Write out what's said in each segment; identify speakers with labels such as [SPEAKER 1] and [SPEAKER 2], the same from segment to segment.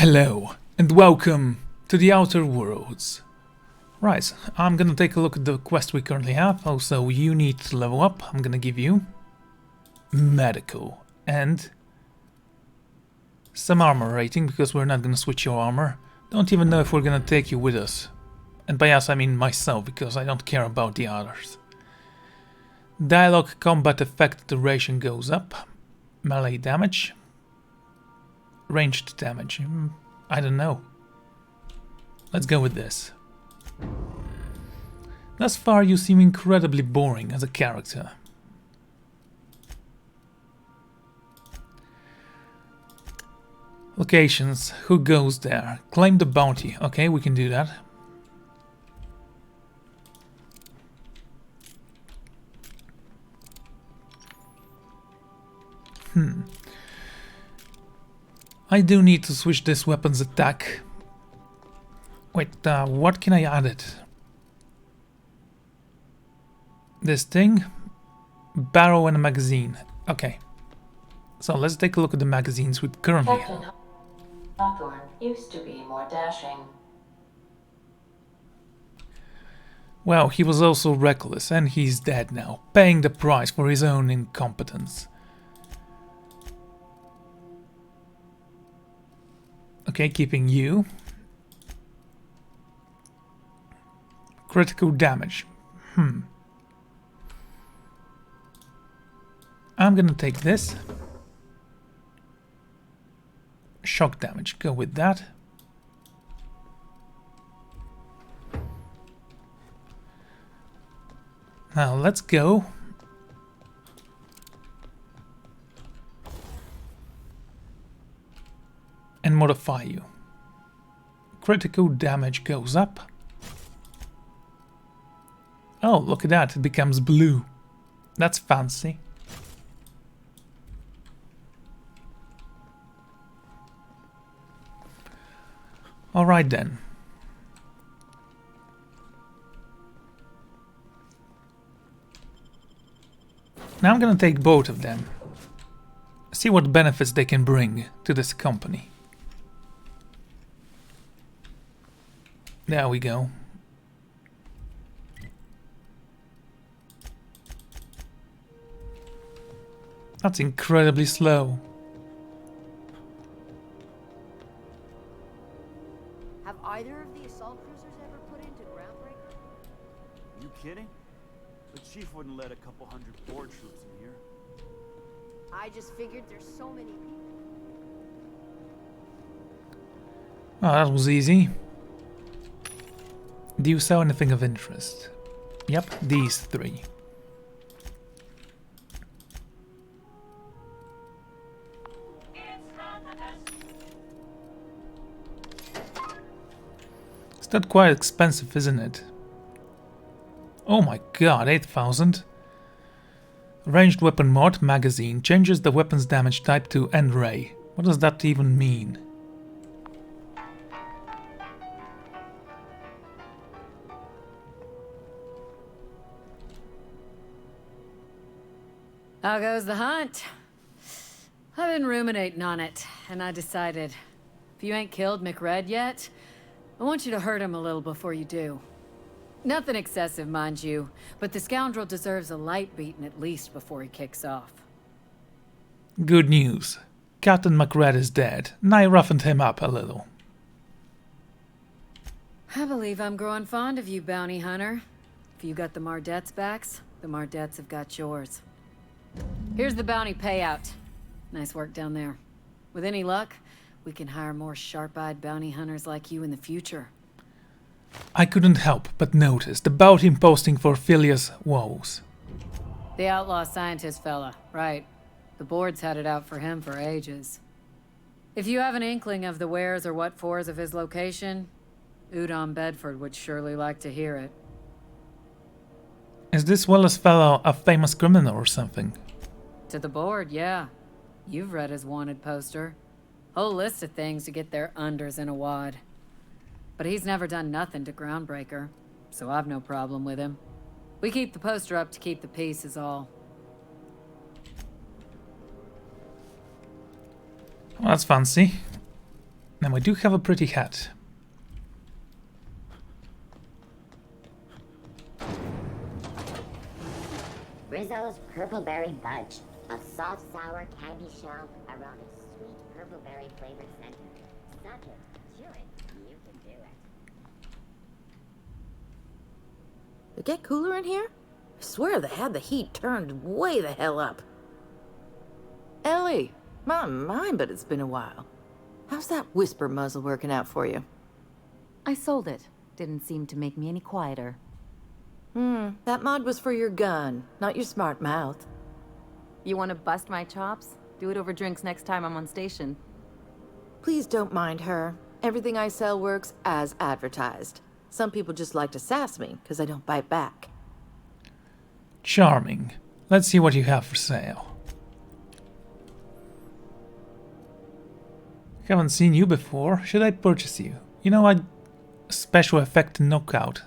[SPEAKER 1] Hello, and welcome to the Outer Worlds. Right, I'm gonna take a look at the quest we currently have. Also, you need to level up. I'm gonna give you medical and some armor rating, because we're not gonna switch your armor. Don't even know if we're gonna take you with us. And by us I mean myself, because I don't care about the others. Dialogue combat effect duration goes up. Melee damage. Ranged damage. I don't know. Let's go with this. Thus far you seem incredibly boring as a character. Locations. Who goes there? Claim the bounty. Okay, we can do that. I do need to switch this weapon's attack. Wait, what can I add it? This thing? Barrel and a magazine. Okay. So let's take a look at the magazines we currently have.
[SPEAKER 2] Captain Hawthorne used to be more dashing.
[SPEAKER 1] Well, he was also reckless, and he's dead now, paying the price for his own incompetence. Okay, keeping you. Critical damage. I'm gonna take this. Shock damage, go with that. Now let's go. And modify you. Critical damage goes up. Oh, look at that, it becomes blue. That's fancy. Alright then. Now I'm gonna take both of them. See what benefits they can bring to this company. There we go. That's incredibly slow.
[SPEAKER 3] Have either of the assault cruisers ever put into Groundbreaker?
[SPEAKER 4] You kidding? The chief wouldn't let a couple hundred board troops in here.
[SPEAKER 3] I just figured there's so many people.
[SPEAKER 1] Oh, that was easy. Do you sell anything of interest? Yep, these three. It's not quite expensive, isn't it? Oh my god, 8,000. Ranged weapon mod, magazine, changes the weapon's damage type to end ray. What does that even mean?
[SPEAKER 5] How goes the hunt? I've been ruminating on it, and I decided, if you ain't killed McRed yet, I want you to hurt him a little before you do. Nothing excessive, mind you, but the scoundrel deserves a light beating at least before he kicks off.
[SPEAKER 1] Good news. Captain McRed is dead, and I roughened him up a little.
[SPEAKER 5] I believe I'm growing fond of you, bounty hunter. If you got the Mardets' backs, the Mardets have got yours. Here's the bounty payout. Nice work down there. With any luck, we can hire more sharp-eyed bounty hunters like you in the future.
[SPEAKER 1] I couldn't help but notice about him posting for Phileas woes.
[SPEAKER 5] The outlaw scientist fella, right. The board's had it out for him for ages. If you have an inkling of the wheres or what-fors of his location, Udon Bedford would surely like to hear it.
[SPEAKER 1] Is this Wallace fellow a famous criminal or something?
[SPEAKER 5] To the board, yeah. You've read his wanted poster. Whole list of things to get their unders in a wad. But he's never done nothing to Groundbreaker, so I've no problem with him. We keep the poster up to keep the peace is all.
[SPEAKER 1] Well, that's fancy. Now I do have a pretty hat.
[SPEAKER 6] Rizzo's Purple Berry Fudge. A soft, sour candy shell around a sweet purple berry flavored center. Suck it, chew it, you can do it.
[SPEAKER 7] It get cooler in here? I swear they had the heat turned way the hell up. Ellie, my mind, but it's been a while. How's that whisper muzzle working out for you?
[SPEAKER 8] I sold it. Didn't seem to make me any quieter.
[SPEAKER 7] That mod was for your gun, not your smart mouth.
[SPEAKER 8] You want to bust my chops? Do it over drinks next time I'm on station.
[SPEAKER 7] Please don't mind her. Everything I sell works as advertised. Some people just like to sass me, because I don't bite back.
[SPEAKER 1] Charming. Let's see what you have for sale. Haven't seen you before. Should I purchase you? You know, a special effect knockout.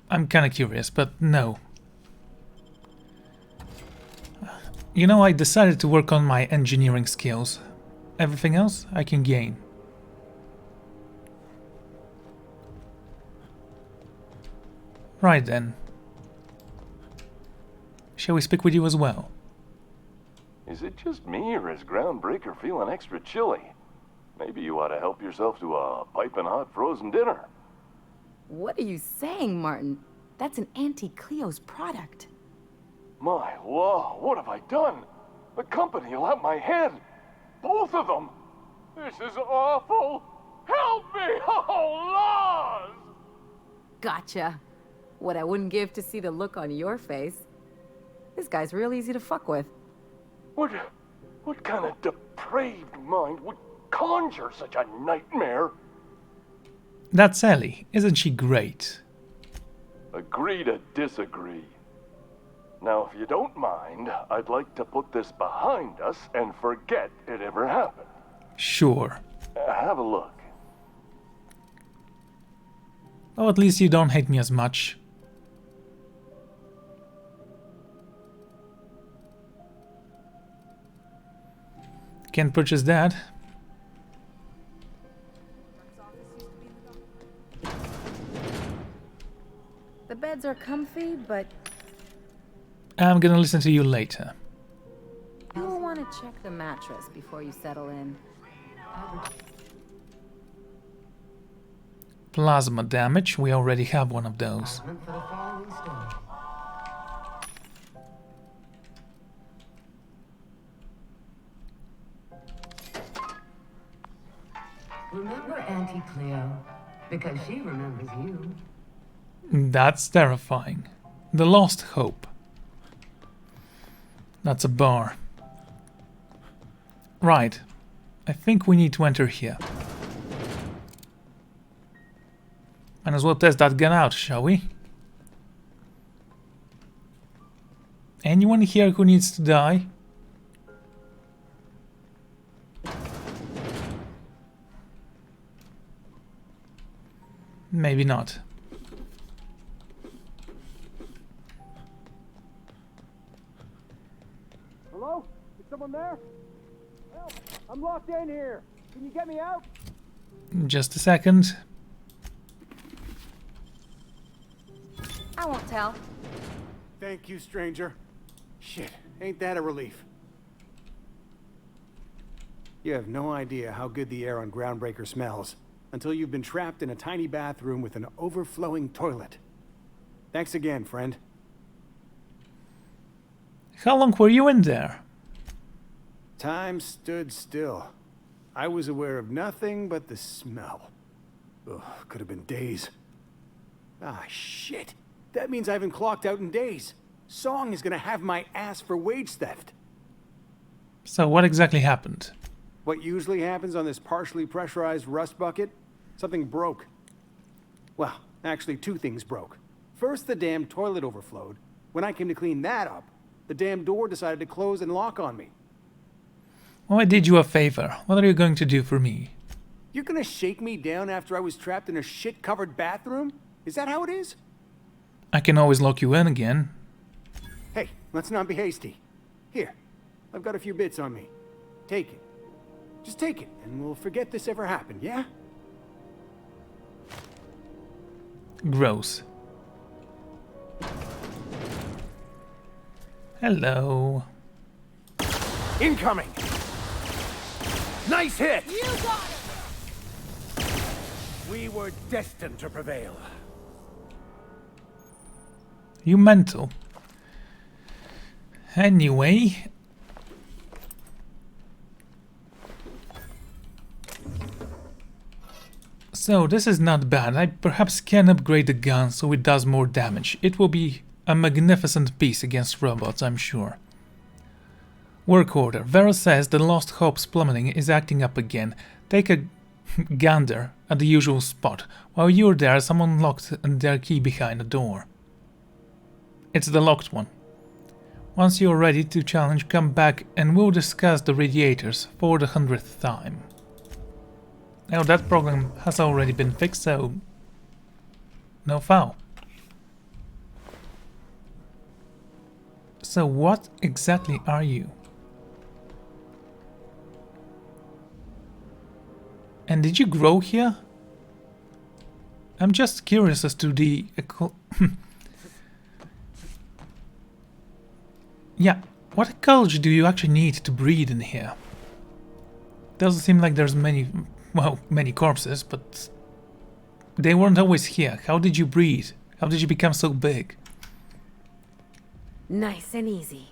[SPEAKER 1] I'm kinda curious, but no. You know, I decided to work on my engineering skills. Everything else I can gain. Right then. Shall we speak with you as well?
[SPEAKER 9] Is it just me, or is Groundbreaker feeling extra chilly? Maybe you ought to help yourself to a piping hot frozen dinner.
[SPEAKER 8] What are you saying, Martin? That's an Auntie Cleo's product.
[SPEAKER 9] My law, what have I done? The company will have my head. Both of them. This is awful. Help me, oh laws!
[SPEAKER 8] Gotcha. What I wouldn't give to see the look on your face. This guy's real easy to fuck with.
[SPEAKER 9] What kind of depraved mind would conjure such a nightmare?
[SPEAKER 1] That's Ellie. Isn't she great?
[SPEAKER 9] Agree to disagree. Now, if you don't mind, I'd like to put this behind us and forget it ever happened.
[SPEAKER 1] Sure.
[SPEAKER 9] Have a look.
[SPEAKER 1] Oh, at least you don't hate me as much. Can't purchase that.
[SPEAKER 8] The beds are comfy, but
[SPEAKER 1] I'm gonna listen to you later.
[SPEAKER 8] you'll want to check the mattress before you settle in.
[SPEAKER 1] Plasma damage. We already have one of those.
[SPEAKER 10] Remember Auntie Cleo, because she remembers you.
[SPEAKER 1] That's terrifying. The Lost Hope. That's a bar. Right. I think we need to enter here. Might as well test that gun out, shall we? Anyone here who needs to die? Maybe not.
[SPEAKER 4] Hello? Is someone there? Help! I'm locked in here. Can you get me out?
[SPEAKER 1] Just a second.
[SPEAKER 8] I won't tell.
[SPEAKER 4] Thank you, stranger. Shit, ain't that a relief? You have no idea how good the air on Groundbreaker smells until you've been trapped in a tiny bathroom with an overflowing toilet. Thanks again, friend.
[SPEAKER 1] How long were you in there?
[SPEAKER 4] Time stood still. I was aware of nothing but the smell. Ugh, could have been days. Ah, shit. That means I haven't clocked out in days. Song is gonna have my ass for wage theft.
[SPEAKER 1] So what exactly happened?
[SPEAKER 4] What usually happens on this partially pressurized rust bucket? Something broke. Well, actually two things broke. First, the damn toilet overflowed. When I came to clean that up, the damn door decided to close and lock on me.
[SPEAKER 1] Well, I did you a favor. What are you going to do for me?
[SPEAKER 4] You're gonna shake me down after I was trapped in a shit-covered bathroom? Is that how it is?
[SPEAKER 1] I can always lock you in again.
[SPEAKER 4] Hey, let's not be hasty. Here, I've got a few bits on me. Take it. Just take it, and we'll forget this ever happened, yeah?
[SPEAKER 1] Gross. Hello.
[SPEAKER 4] Incoming! Nice hit!
[SPEAKER 3] You got it!
[SPEAKER 4] We were destined to prevail.
[SPEAKER 1] You mental. Anyway. So this is not bad. I perhaps can upgrade the gun so it does more damage. It will be a magnificent piece against robots, I'm sure. Work order. Vera says the Lost Hope's plumbing is acting up again. Take a gander at the usual spot. While you're there, someone locked their key behind the door. It's the locked one. Once you're ready to challenge, come back and we'll discuss the radiators for the 100th time. Now that problem has already been fixed, so no foul. So what exactly are you? And did you grow here? I'm just curious as to the... Yeah, what ecology do you actually need to breed in here? Doesn't seem like there's many, well, many corpses, but they weren't always here. How did you breed? How did you become so big?
[SPEAKER 8] Nice and easy.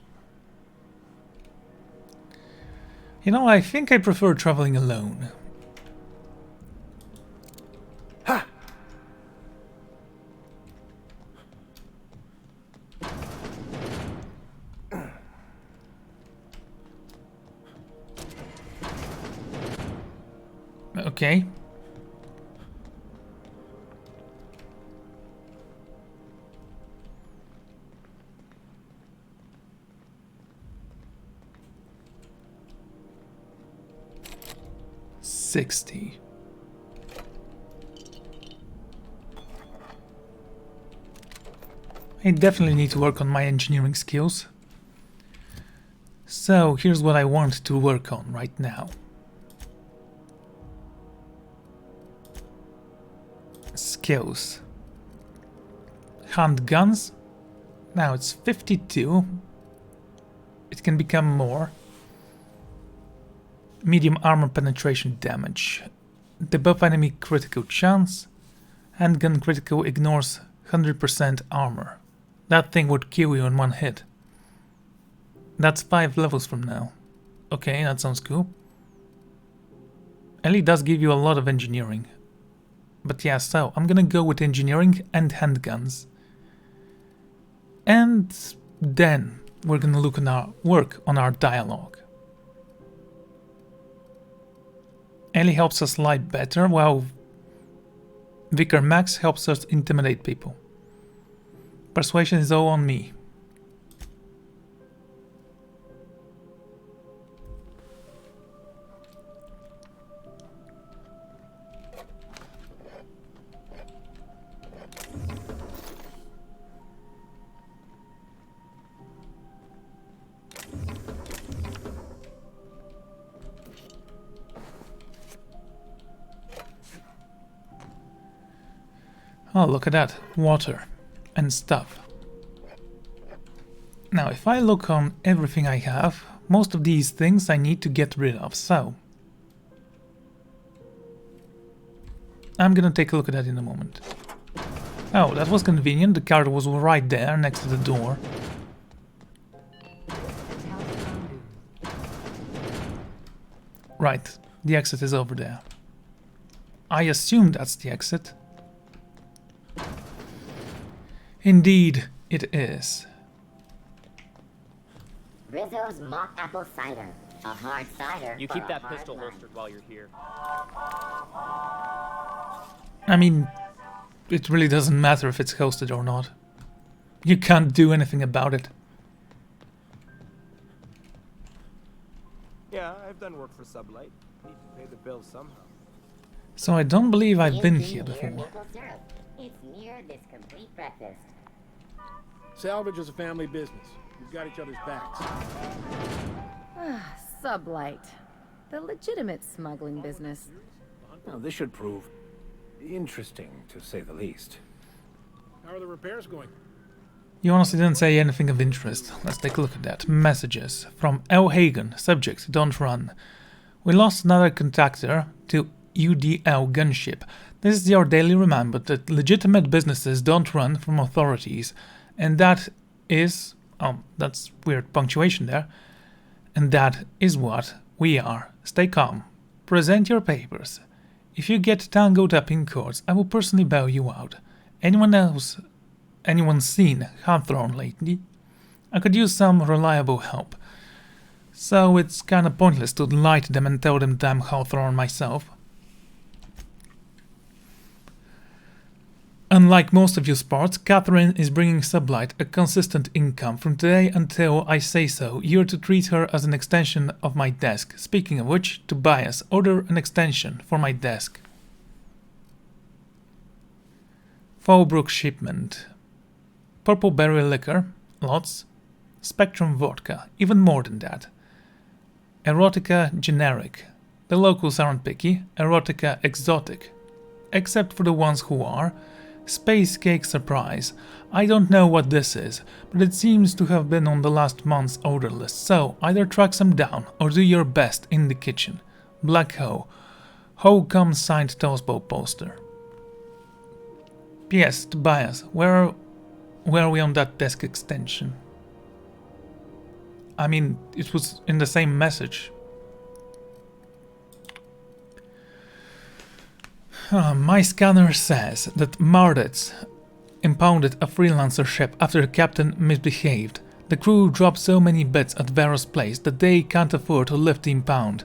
[SPEAKER 1] You know, I think I prefer traveling alone.
[SPEAKER 4] Ha!
[SPEAKER 1] Okay. $60. I definitely need to work on my engineering skills. So here's what I want to work on right now. Skills. Handguns. Now it's 52. It can become more. Medium armor penetration damage. Debuff enemy critical chance. Handgun critical ignores 100% armor. That thing would kill you in one hit. That's 5 levels from now. Okay, that sounds cool. Ellie does give you a lot of engineering. But yeah, so I'm gonna go with engineering and handguns. And then we're gonna work on our dialogue. Ellie helps us lie better, while Vicar Max helps us intimidate people. Persuasion is all on me. Oh, look at that. Water and stuff. Now, if I look on everything I have, most of these things I need to get rid of, so I'm gonna take a look at that in a moment. Oh, that was convenient. The card was right there next to the door. Right, the exit is over there. I assume that's the exit. Indeed, it is.
[SPEAKER 6] Rizzo's mock apple cider. A hard cider.
[SPEAKER 11] You
[SPEAKER 6] for
[SPEAKER 11] keep
[SPEAKER 6] a
[SPEAKER 11] that
[SPEAKER 6] hard
[SPEAKER 11] pistol
[SPEAKER 6] life.
[SPEAKER 11] holstered while you're here.
[SPEAKER 1] I mean, it really doesn't matter if it's hosted or not. You can't do anything about it.
[SPEAKER 12] Yeah, I've done work for Sublight. Need to pay the bills somehow.
[SPEAKER 1] So I don't believe I've been
[SPEAKER 6] Anything
[SPEAKER 1] here
[SPEAKER 6] near
[SPEAKER 1] before.
[SPEAKER 6] maple syrup. It's near this complete breakfast.
[SPEAKER 13] Salvage is a family business. We've got each other's backs.
[SPEAKER 8] Sublight. The legitimate smuggling business.
[SPEAKER 13] Now, this should prove
[SPEAKER 11] interesting, to say the least.
[SPEAKER 13] How are the repairs going?
[SPEAKER 1] You honestly didn't say anything of interest. Let's take a look at that. Messages. From L. Hagen. Subject, don't run. We lost another contractor to UDL gunship. This is your daily reminder that legitimate businesses don't run from authorities. And that is... oh, that's weird punctuation there. And that is what we are. Stay calm. Present your papers. If you get tangled up in courts, I will personally bail you out. Anyone seen Hawthorne lately? I could use some reliable help. So it's kinda pointless to lie to them and tell them I'm Hawthorne myself. Unlike most of you sports, Catherine is bringing Sublight a consistent income. From today until I say so, you're to treat her as an extension of my desk. Speaking of which, Tobias, order an extension for my desk. Fallbrook shipment. Purple berry liquor, lots. Spectrum vodka, even more than that. Erotica generic. The locals aren't picky. Erotica exotic. Except for the ones who are. Space cake surprise. I don't know what this is, but it seems to have been on the last month's order list, so either track some down or do your best in the kitchen. Black Hoe. Hoe comes signed Toastbowl poster. P.S. Tobias, where are we on that desk extension? I mean, it was in the same message. My scanner says that Mardets impounded a freelancer ship after the captain misbehaved. The crew dropped so many bets at Vera's place that they can't afford to lift the impound.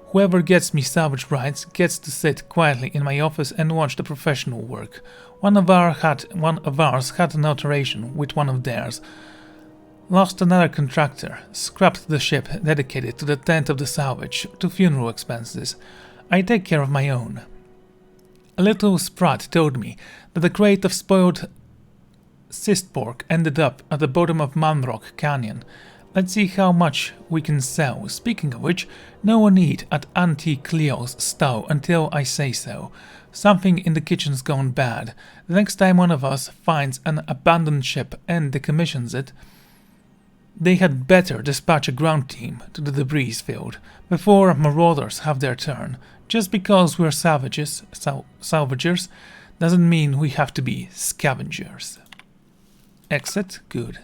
[SPEAKER 1] Whoever gets me salvage rights gets to sit quietly in my office and watch the professional work. One of ours had an alteration with one of theirs. Lost another contractor, scrapped the ship dedicated to the tent of the salvage, to funeral expenses. I take care of my own. A little sprat told me that a crate of spoiled cyst pork ended up at the bottom of Manrock Canyon. Let's see how much we can sell. Speaking of which, no one eat at Auntie Cleo's stall until I say so. Something in the kitchen's gone bad. The next time one of us finds an abandoned ship and decommissions it, they had better dispatch a ground team to the debris field before marauders have their turn. Just because we're salvagers doesn't mean we have to be scavengers. Exit? Good.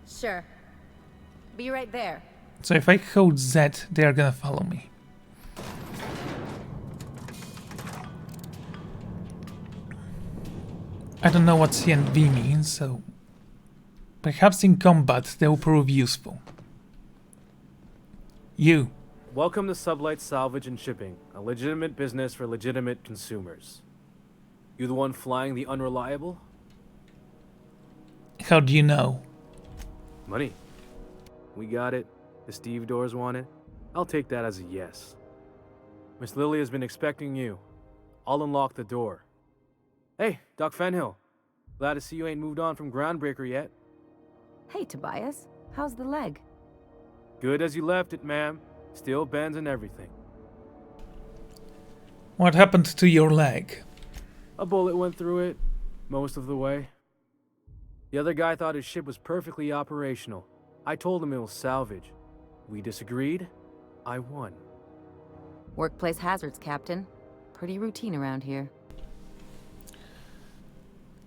[SPEAKER 8] Sure. Be right there.
[SPEAKER 1] So if I hold Z, they are gonna follow me. I don't know what C and V means, so perhaps in combat they will prove useful. You.
[SPEAKER 12] Welcome to Sublight Salvage and Shipping, a legitimate business for legitimate consumers. You the one flying the unreliable?
[SPEAKER 1] How do you know?
[SPEAKER 12] Money. We got it. The Steve Doors want it. I'll take that as a yes. Miss Lily has been expecting you. I'll unlock the door. Hey, Doc Fenhill. Glad to see you ain't moved on from Groundbreaker yet.
[SPEAKER 8] Hey, Tobias. How's the leg?
[SPEAKER 12] Good as you left it, ma'am. Still bends and everything.
[SPEAKER 1] What happened to your leg?
[SPEAKER 12] A bullet went through it, most of the way. The other guy thought his ship was perfectly operational. I told him it was salvage. We disagreed. I won.
[SPEAKER 8] Workplace hazards, Captain. Pretty routine around here.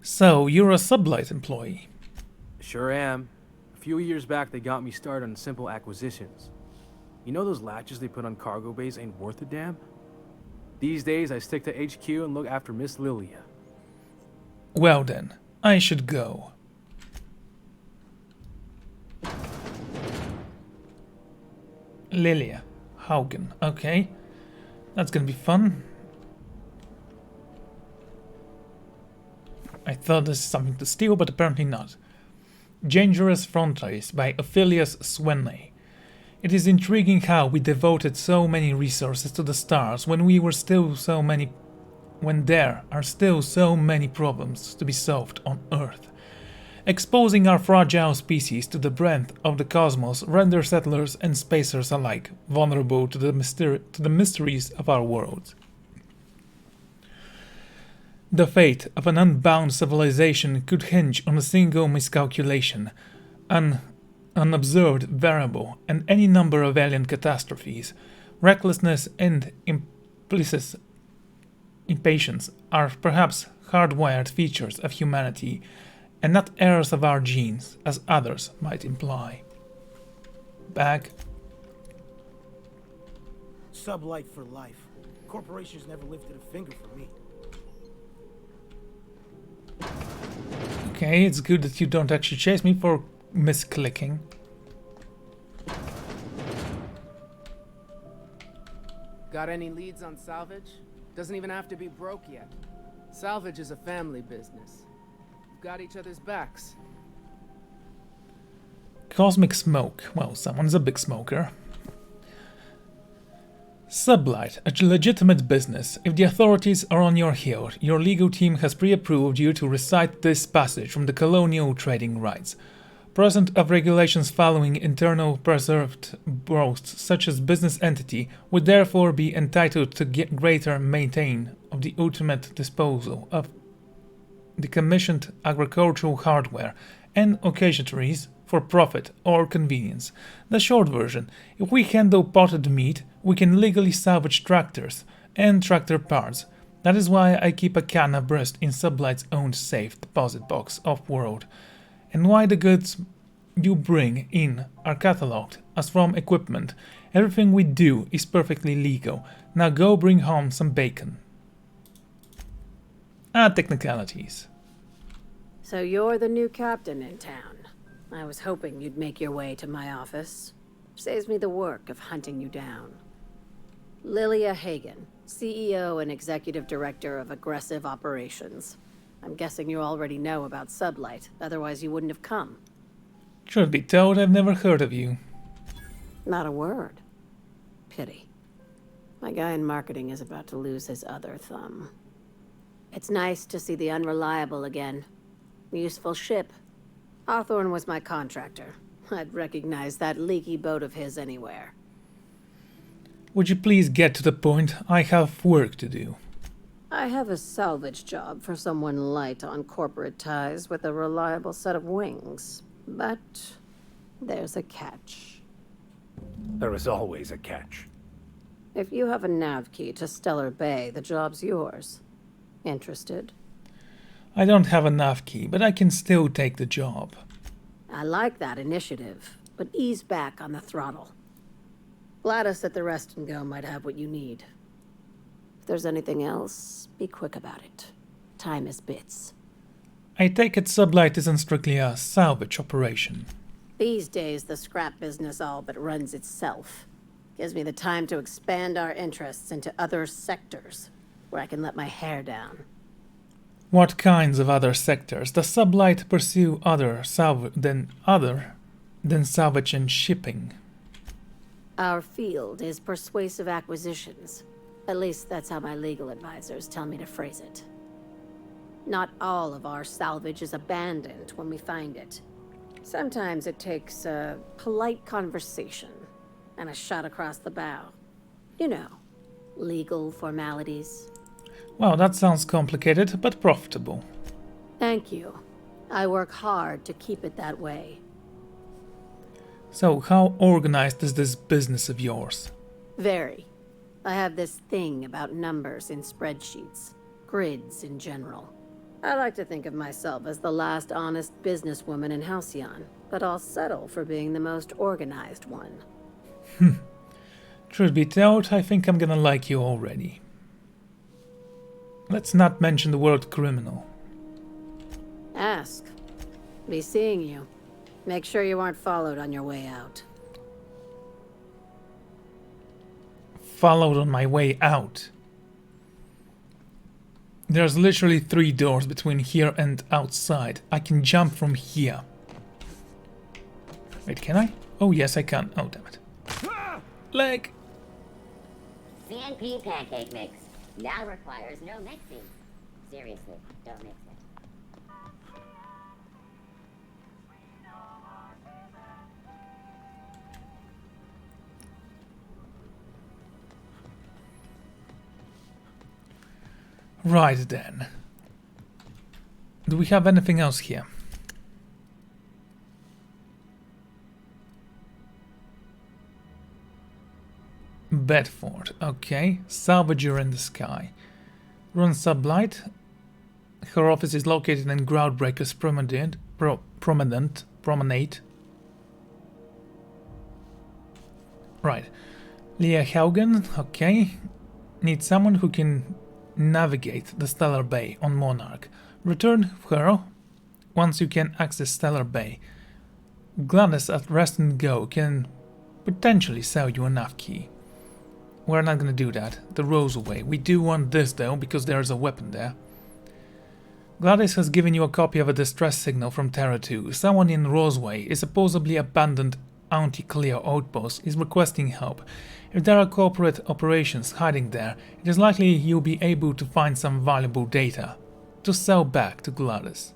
[SPEAKER 1] So, you're a Sublight employee?
[SPEAKER 12] Sure am. A few years back, they got me started on simple acquisitions. You know those latches they put on cargo bays ain't worth a damn? These days, I stick to HQ and look after Miss Lilia.
[SPEAKER 1] Well then, I should go. Lilia. Haugen. Okay. That's gonna be fun. I thought this is something to steal, but apparently not. Dangerous Frontiers by Ophelius Swenney. It is intriguing how we devoted so many resources to the stars when there are still so many problems to be solved on Earth. Exposing our fragile species to the breadth of the cosmos renders settlers and spacers alike vulnerable to the mysteries of our world. The fate of an unbound civilization could hinge on a single miscalculation, an unobserved variable, and any number of alien catastrophes. Recklessness and implicit impatience are perhaps hardwired features of humanity, and not errors of our genes, as others might imply. Back.
[SPEAKER 13] Sublight for life. Corporations never lifted a finger for me.
[SPEAKER 1] Okay, it's good that you don't actually chase me for misclicking.
[SPEAKER 14] Got any leads on salvage? Doesn't even have to be broke yet. Salvage is a family business. We've got each other's backs.
[SPEAKER 1] Cosmic smoke. Well, someone's a big smoker. Sublight, a legitimate business. If the authorities are on your heel, your legal team has pre-approved you to recite this passage from the colonial trading rights. Present of regulations following internal preserved boasts such as business entity would therefore be entitled to greater maintain of the ultimate disposal of the commissioned agricultural hardware and occasionaries for profit or convenience. The short version: if we handle potted meat, we can legally salvage tractors and tractor parts. That is why I keep a can abreast in Sublight's own safe deposit box off-world, and why the goods you bring in are catalogued as from equipment. Everything we do is perfectly legal. Now go bring home some bacon. Technicalities.
[SPEAKER 15] So you're the new captain in town. I was hoping you'd make your way to my office. Saves me the work of hunting you down. Lilia Hagen, CEO and Executive Director of Aggressive Operations. I'm guessing you already know about Sublight, otherwise you wouldn't have come.
[SPEAKER 1] Truth be told, I've never heard of you.
[SPEAKER 15] Not a word. Pity. My guy in marketing is about to lose his other thumb. It's nice to see the Unreliable again. Useful ship. Hawthorne was my contractor. I'd recognize that leaky boat of his anywhere.
[SPEAKER 1] Would you please get to the point? I have work to do.
[SPEAKER 15] I have a salvage job for someone light on corporate ties with a reliable set of wings. But there's a catch.
[SPEAKER 11] There is always a catch.
[SPEAKER 15] If you have a nav key to Stellar Bay, the job's yours. Interested?
[SPEAKER 1] I don't have a nav key, but I can still take the job.
[SPEAKER 15] I like that initiative, but ease back on the throttle. Gladys at the Rest and Go might have what you need. If there's anything else, be quick about it. Time is bits.
[SPEAKER 1] I take it Sublight isn't strictly a salvage operation.
[SPEAKER 15] These days, the scrap business all but runs itself. Gives me the time to expand our interests into other sectors, where I can let my hair down.
[SPEAKER 1] What kinds of other sectors does Sublight pursue other than salvage and shipping?
[SPEAKER 15] Our field is persuasive acquisitions. At least that's how my legal advisors tell me to phrase it. Not all of our salvage is abandoned when we find it. Sometimes it takes a polite conversation and a shot across the bow. You know, legal formalities.
[SPEAKER 1] Well, that sounds complicated, but profitable.
[SPEAKER 15] Thank you. I work hard to keep it that way.
[SPEAKER 1] So, how organized is this business of yours?
[SPEAKER 15] Very. I have this thing about numbers in spreadsheets, grids in general. I like to think of myself as the last honest businesswoman in Halcyon, but I'll settle for being the most organized one.
[SPEAKER 1] Truth be told, I think I'm gonna like you already. Let's not mention the word criminal.
[SPEAKER 15] Ask. Be seeing you. Make sure you aren't followed on your way out.
[SPEAKER 1] Followed on my way out. There's literally 3 doors between here and outside. I can jump from here. Wait, can I? Oh, yes, I can. Oh, damn it. Leg!
[SPEAKER 6] CNP pancake mix now requires no mixing. Seriously, don't mix it.
[SPEAKER 1] Right then. Do we have anything else here? Bedford, okay. Salvager in the sky. Run Sublight. Her office is located in Groundbreaker's Promenade. Right. Leah Haugen, okay. Need someone who can navigate the Stellar Bay on Monarch. Return her once you can access Stellar Bay. Gladys at Rest and Go can potentially sell you a nav key. We're not gonna do that. The Roseway. We do want this though, because there's a weapon there. Gladys has given you a copy of a distress signal from Terra 2. Someone in Roseway, a supposedly abandoned anti-Cleo outpost, is requesting help. If there are corporate operations hiding there, it is likely you'll be able to find some valuable data to sell back to Gladys.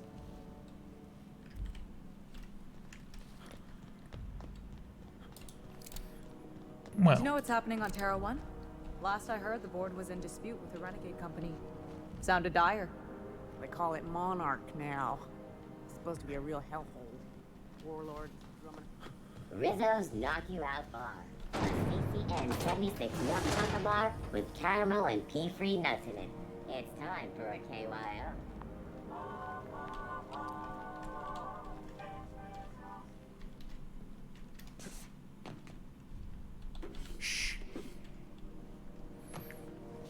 [SPEAKER 1] Well.
[SPEAKER 16] Do you know what's happening on Terra 1? Last I heard, the board was in dispute with the Renegade Company. Sounded dire.
[SPEAKER 17] They call it Monarch now. It's supposed to be a real hellhole. Warlord, drumming.
[SPEAKER 6] Rizzo's Knock You Out Bar. A CCN 76 milk chocolate bar with caramel and pea-free nuts in it. It's time for a KYO.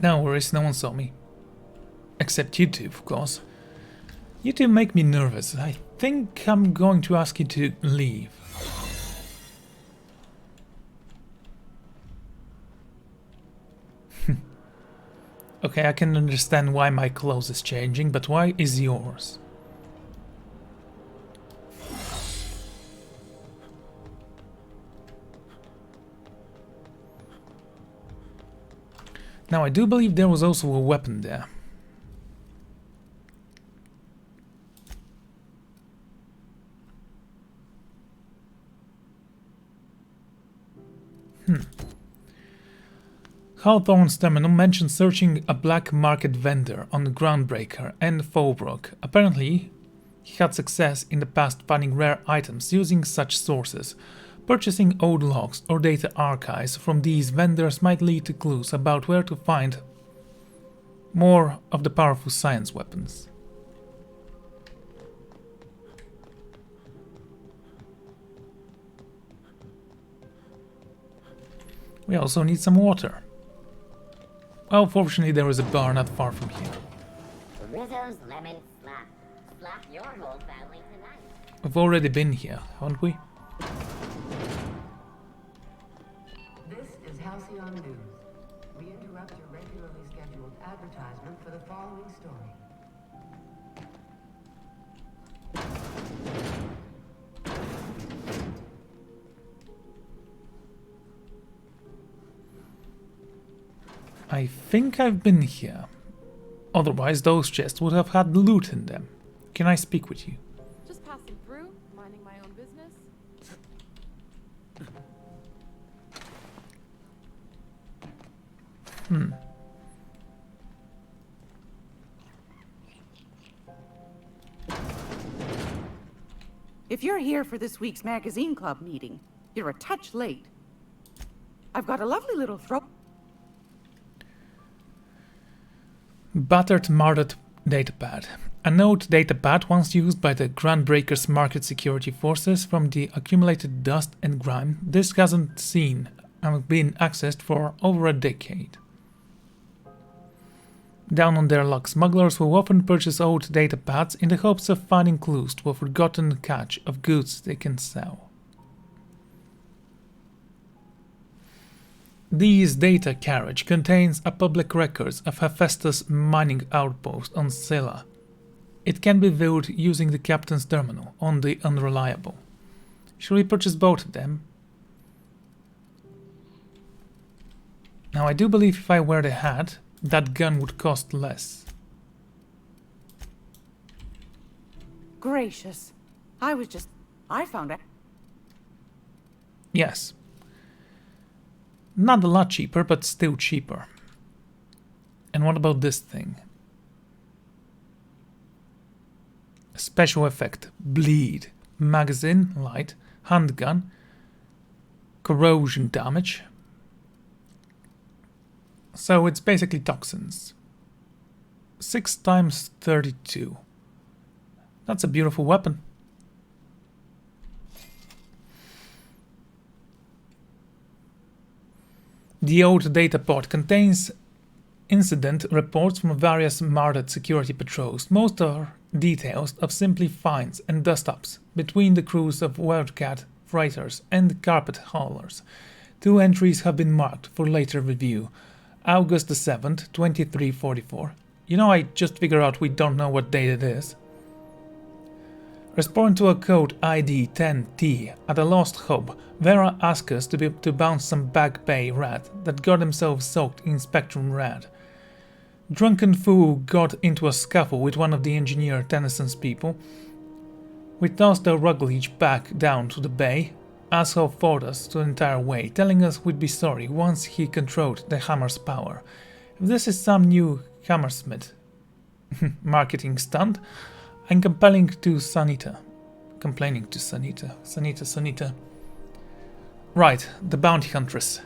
[SPEAKER 1] No worries, no one saw me. Except you two, of course. You two make me nervous. I think I'm going to ask you to leave. Okay, I can understand why my clothes is changing, but why is yours? Now, I do believe there was also a weapon there. Hawthorne's terminal mentioned searching a black market vendor on the Groundbreaker and Fallbrook. Apparently, he had success in the past finding rare items using such sources. Purchasing old logs or data archives from these vendors might lead to clues about where to find more of the powerful science weapons. We also need some water. Well, fortunately there is a bar not far from here.
[SPEAKER 6] Rizzo's Lemon Slap. Slap your whole family tonight.
[SPEAKER 1] We've already been here, haven't we?
[SPEAKER 10] This is Halcyon News. We interrupt your regularly scheduled advertisement for the following story.
[SPEAKER 1] I think I've been here. Otherwise, those chests would have had loot in them. Can I speak with you?
[SPEAKER 16] Just passing through, minding my own business.
[SPEAKER 17] If you're here for this week's magazine club meeting, you're a touch late. I've got a lovely little
[SPEAKER 1] Battered Martyred datapad. An old datapad once used by the Groundbreaker's market security forces. From the accumulated dust and grime, this hasn't seen and been accessed for over a decade. Down on their luck, smugglers will often purchase old datapads in the hopes of finding clues to a forgotten catch of goods they can sell. This data carriage contains a public records of Hephaestus mining outpost on Scylla. It can be viewed using the captain's terminal on the Unreliable. Should we purchase both of them? Now I do believe if I wear the hat, that gun would cost less.
[SPEAKER 17] Gracious. I found it.
[SPEAKER 1] Yes. Not a lot cheaper, but still cheaper. And what about this thing? Special effect, bleed. Magazine, light. Handgun, corrosion damage. So it's basically toxins. 6 times 32. That's a beautiful weapon. The old data pod contains incident reports from various murdered security patrols. Most are details of simply finds and dust-ups between the crews of Wildcat freighters and carpet haulers. 2 entries have been marked for later review. August the 7th, 2344. You know, I just figured out we don't know what date it is. Respond to a code ID 10T at a lost hub. Vera asked us to bounce some Back Bay rat that got himself soaked in Spectrum Red. Drunken fool got into a scuffle with one of the engineer Tennyson's people. We tossed the Rugledge back down to the bay. Asshole fought us the entire way, telling us we'd be sorry once he controlled the hammer's power. If this is some new Hammersmith marketing stunt, I'm complaining to Sanita. Sanita. Right, the bounty huntress.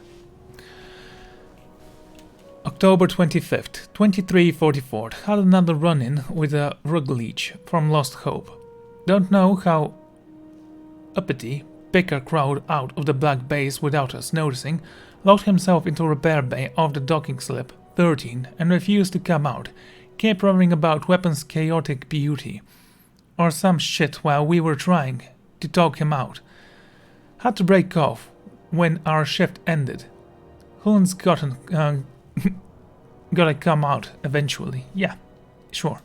[SPEAKER 1] October 25th, 2344. Had another run-in with a Rugledge from Lost Hope. Don't know how uppity Picker crawled out of the black base without us noticing, locked himself into a repair bay off the docking slip 13 and refused to come out. Kept raving about weapons' chaotic beauty or some shit while we were trying to talk him out. Had to break off when our shift ended. Hullen's gotta come out eventually. Yeah, sure.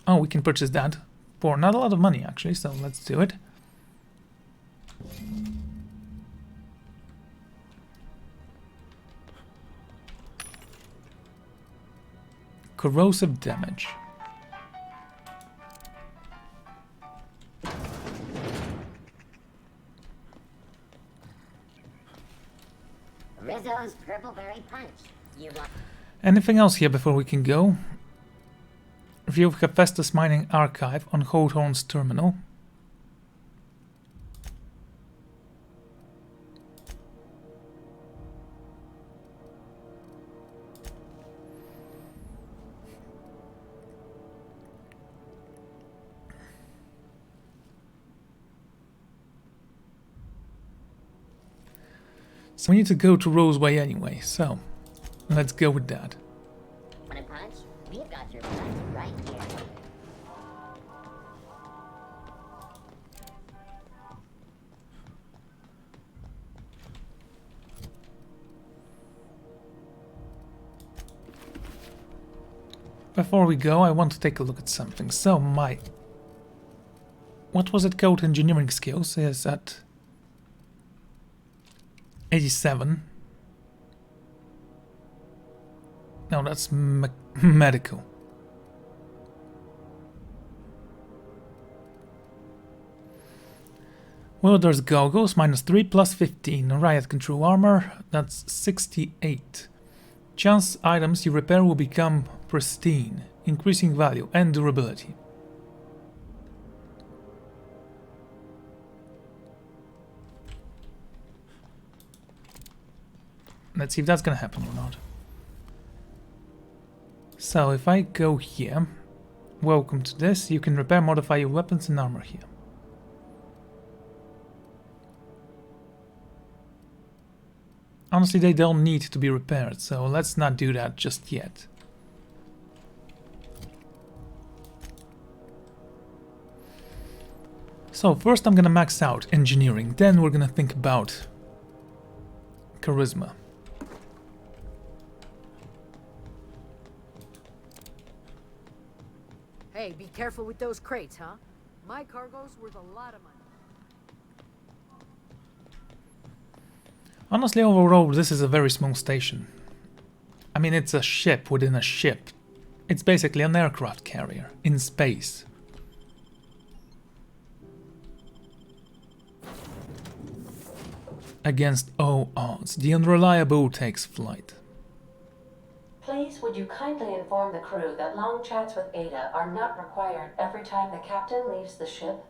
[SPEAKER 1] Oh, we can purchase that for not a lot of money actually, so let's do it. Corrosive damage.
[SPEAKER 6] Rizzo's Purpleberry Punch. You want...
[SPEAKER 1] Anything else here before we can go? Review of Hephaestus Mining Archive on Hawthorne's terminal. So we need to go to Roseway anyway, so let's go with that.
[SPEAKER 6] Want a punch? We've got your punch right here.
[SPEAKER 1] Before we go, I want to take a look at something. So my... what was it called? Engineering skills is at 87. No, that's medical. Welder's goggles, -3 plus 15. Riot control armor, that's 68. Chance items you repair will become pristine, increasing value and durability. Let's see if that's gonna happen or not. So if I go here, welcome to this, you can repair, modify your weapons and armor here. Honestly, they don't need to be repaired, so let's not do that just yet. So first I'm gonna max out engineering, then we're gonna think about charisma.
[SPEAKER 3] Hey, be careful with those crates, huh? My cargo's worth a lot of money.
[SPEAKER 1] Honestly, overall, this is a very small station. I mean, it's a ship within a ship. It's basically an aircraft carrier in space. Against all odds, the unreliable takes flight.
[SPEAKER 2] Please Please, would you kindly inform the crew that long chats with Ada are not required every time the captain leaves the ship?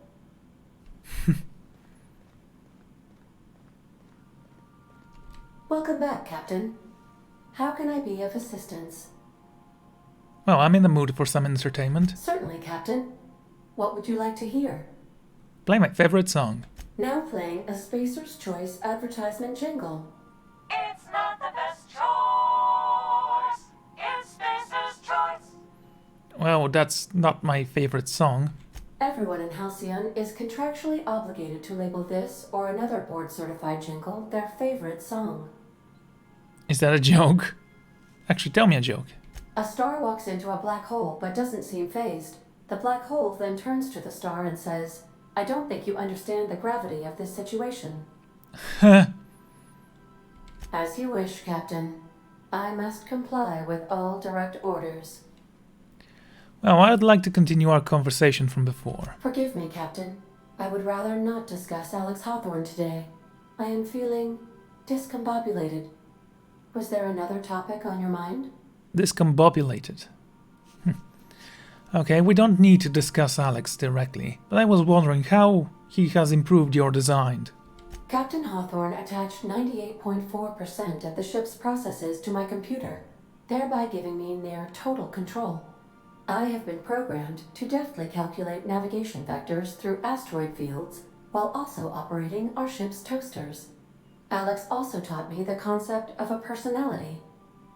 [SPEAKER 18] Welcome back, Captain. How can I be of assistance?
[SPEAKER 1] Well, I'm in the mood for some entertainment.
[SPEAKER 18] Certainly, Captain. What would you like to hear?
[SPEAKER 1] Play my favorite song.
[SPEAKER 18] Now playing a Spacer's Choice advertisement jingle.
[SPEAKER 19] It's not the best choice. It's Spacer's Choice.
[SPEAKER 1] Well, that's not my favorite song.
[SPEAKER 18] Everyone in Halcyon is contractually obligated to label this or another board-certified jingle their favorite song.
[SPEAKER 1] Is that a joke? Actually, tell me a joke.
[SPEAKER 18] A star walks into a black hole but doesn't seem fazed. The black hole then turns to the star and says, "I don't think you understand the gravity of this situation." As you wish, Captain. I must comply with all direct orders.
[SPEAKER 1] Well, I'd like to continue our conversation from before.
[SPEAKER 18] Forgive me, Captain. I would rather not discuss Alex Hawthorne today. I am feeling discombobulated. Was there another topic on your mind?
[SPEAKER 1] Discombobulated. Okay, we don't need to discuss Alex directly, but I was wondering how he has improved your design.
[SPEAKER 18] Captain Hawthorne attached 98.4% of the ship's processes to my computer, thereby giving me near total control. I have been programmed to deftly calculate navigation vectors through asteroid fields while also operating our ship's toasters. Alex also taught me the concept of a personality.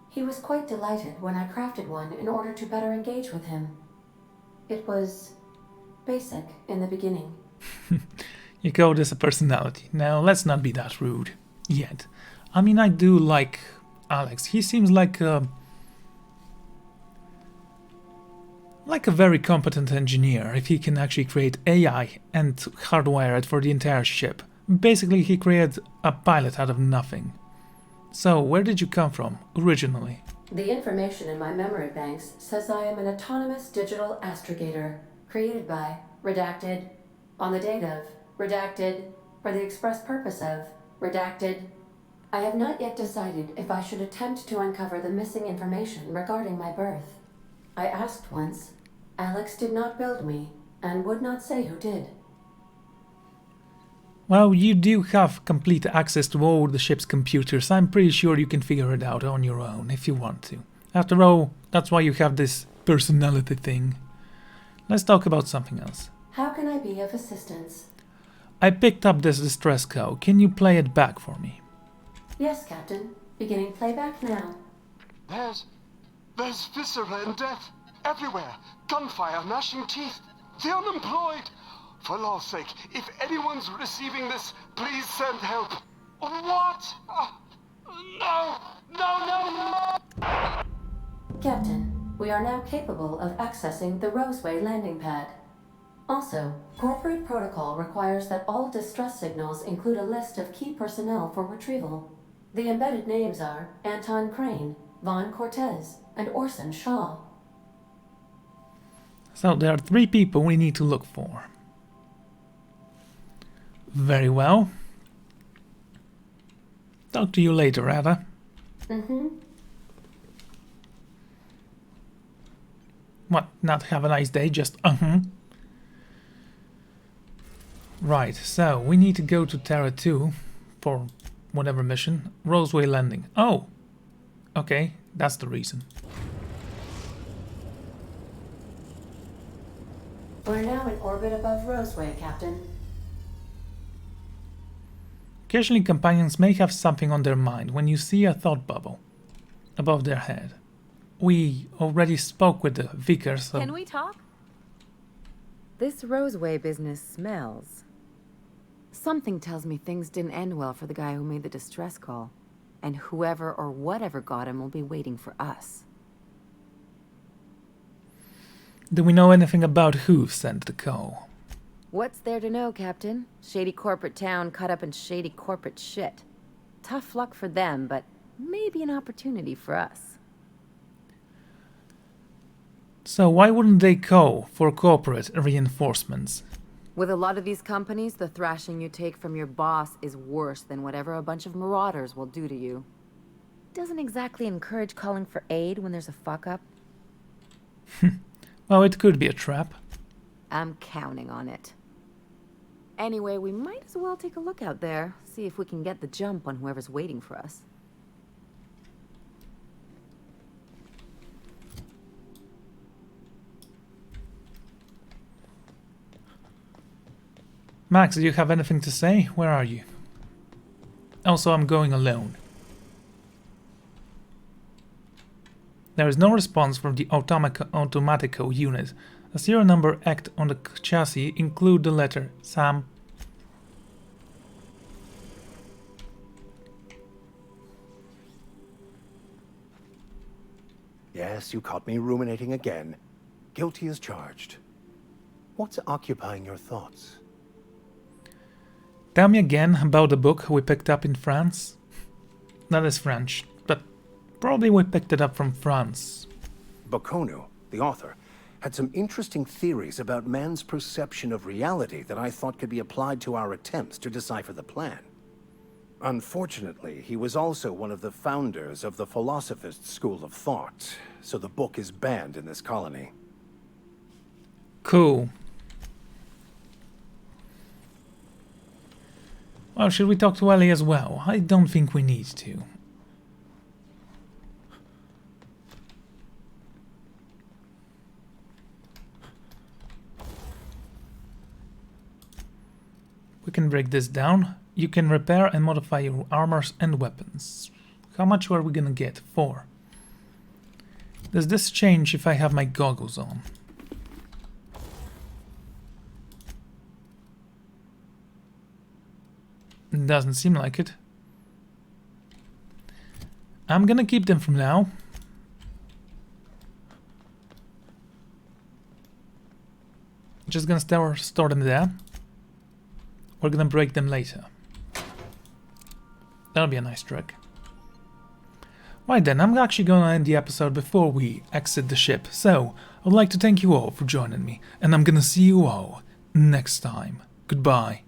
[SPEAKER 18] He was quite delighted when I crafted one in order to better engage with him. It was basic in the beginning.
[SPEAKER 1] You call this a personality. Now, let's not be that rude. Yet. I mean, I do like Alex. He seems like a very competent engineer if he can actually create AI and hardwire it for the entire ship. Basically, he created a pilot out of nothing. So, where did you come from, originally?
[SPEAKER 18] The information in my memory banks says I am an autonomous digital astrogator, created by, redacted, on the date of, redacted, for the express purpose of, redacted. I have not yet decided if I should attempt to uncover the missing information regarding my birth. I asked once. Alex did not build me, and would not say who did.
[SPEAKER 1] Well, you do have complete access to all the ship's computers. I'm pretty sure you can figure it out on your own if you want to. After all, that's why you have this personality thing. Let's talk about something else.
[SPEAKER 18] How can I be of assistance?
[SPEAKER 1] I picked up this distress call. Can you play it back for me?
[SPEAKER 18] Yes, Captain. Beginning playback now.
[SPEAKER 9] There's viscera and death everywhere. Gunfire, gnashing teeth. The unemployed. For law's sake, if anyone's receiving this, please send help. What? No!
[SPEAKER 18] Captain, we are now capable of accessing the Roseway landing pad. Also, corporate protocol requires that all distress signals include a list of key personnel for retrieval. The embedded names are Anton Crane, Vaughn Cortez, and Orson Shaw.
[SPEAKER 1] So there are 3 people we need to look for. Very well. Talk to you later, Ada. What, not have a nice day, just Right, so we need to go to Terra 2 for whatever mission. Roseway Landing. Oh! Okay, that's the reason.
[SPEAKER 18] We're now in orbit above Roseway, Captain.
[SPEAKER 1] Occasionally companions may have something on their mind when you see a thought bubble above their head. We already spoke with the Vickers.
[SPEAKER 8] Can we talk? This Roseway business smells. Something tells me things didn't end well for the guy who made the distress call. And whoever or whatever got him will be waiting for us.
[SPEAKER 1] Do we know anything about who sent the call?
[SPEAKER 8] What's there to know, Captain? Shady corporate town caught up in shady corporate shit. Tough luck for them, but maybe an opportunity for us.
[SPEAKER 1] So why wouldn't they call for corporate reinforcements?
[SPEAKER 8] With a lot of these companies, the thrashing you take from your boss is worse than whatever a bunch of marauders will do to you. doesn't exactly encourage calling for aid when there's a fuck-up.
[SPEAKER 1] Well, it could be a trap.
[SPEAKER 8] I'm counting on it. Anyway, we might as well take a look out there, see if we can get the jump on whoever's waiting for us.
[SPEAKER 1] Max, do you have anything to say? Where are you? Also, I'm going alone. There is no response from the Automatico unit. A serial number act on the chassis include the letter Sam.
[SPEAKER 11] Yes, you caught me ruminating again. Guilty as charged. What's occupying your thoughts?
[SPEAKER 1] Tell me again about the book we picked up in France. That is French, but probably we picked it up from France.
[SPEAKER 11] Bocconu, the author, had some interesting theories about man's perception of reality that I thought could be applied to our attempts to decipher the plan. Unfortunately, he was also one of the founders of the Philosophist school of thought, so the book is banned in this colony.
[SPEAKER 1] Cool. Well, should we talk to Ellie as well? I don't think we need to. We can break this down. You can repair and modify your armors and weapons. How much are we gonna get? 4. Does this change if I have my goggles on? Doesn't seem like it. I'm gonna keep them from now. Just gonna store them there. We're gonna break them later. That'll be a nice trick. Right then, I'm actually gonna end the episode before we exit the ship. So, I would like to thank you all for joining me, and I'm gonna see you all next time. Goodbye.